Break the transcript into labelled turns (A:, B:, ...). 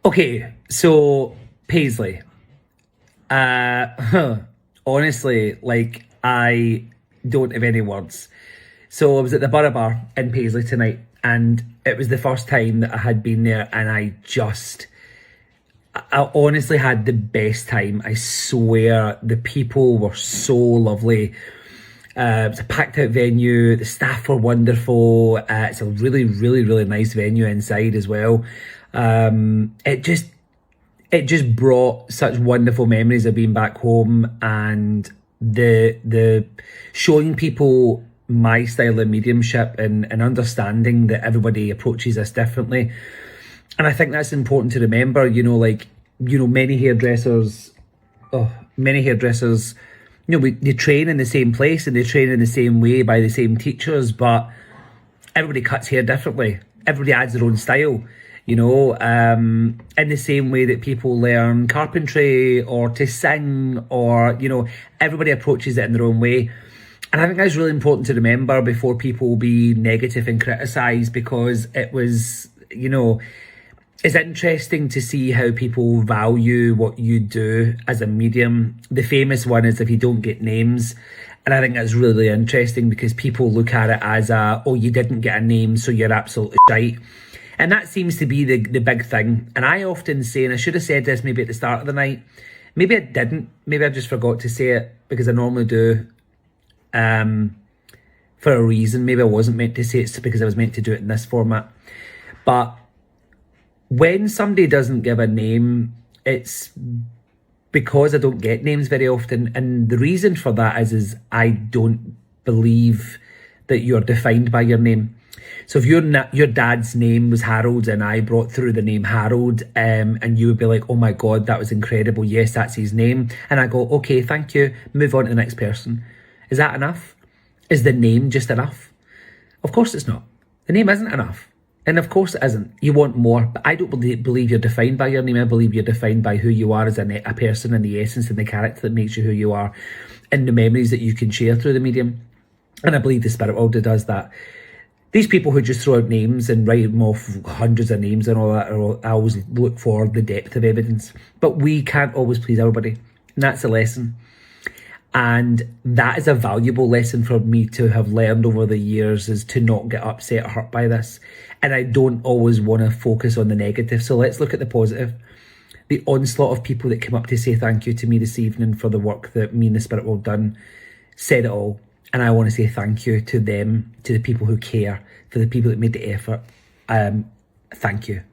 A: Okay, so Paisley. Honestly, like I don't have any words. So I was at the Borough Bar in Paisley tonight, and it was the first time that I had been there, and I honestly had the best time. I swear, the people were so lovely. It was a packed out venue. The staff were wonderful. It's a really, really, really nice venue inside as well. It just brought such wonderful memories of being back home, and the showing people my style of mediumship, and understanding that everybody approaches us differently. And I think that's important to remember. Many hairdressers, they train in the same place and they train in the same way by the same teachers, but everybody cuts hair differently. Everybody adds their own style, in the same way that people learn carpentry or to sing, or, everybody approaches it in their own way. And I think that's really important to remember before people be negative and criticise, because it's interesting to see how people value what you do as a medium. The famous one is if you don't get names. And I think that's really interesting because people look at it as you didn't get a name, so you're absolutely shite. And that seems to be the big thing. And I often say, and I should have said this maybe at the start of the night, maybe I didn't, maybe I just forgot to say it because I normally do, for a reason. Maybe I wasn't meant to say it because I was meant to do it in this format. But when somebody doesn't give a name, it's because I don't get names very often. And the reason for that is I don't believe that you're defined by your name. So if your dad's name was Harold and I brought through the name Harold, and you would be like, oh my God, that was incredible. Yes, that's his name. And I go, okay, thank you. Move on to the next person. Is that enough? Is the name just enough? Of course it's not. The name isn't enough. And of course it isn't. You want more. But I don't believe you're defined by your name. I believe you're defined by who you are as a person, and the essence and the character that makes you who you are, and the memories that you can share through the medium. And I believe the spirit world does that. These people who just throw out names and write them off hundreds of names and all that, I always look for the depth of evidence. But we can't always please everybody. And that's a lesson. And that is a valuable lesson for me to have learned over the years, is to not get upset or hurt by this. And I don't always want to focus on the negative. So let's look at the positive. The onslaught of people that came up to say thank you to me this evening for the work that me and the Spirit World done said it all. And I want to say thank you to them, to the people who care, for the people that made the effort. Thank you.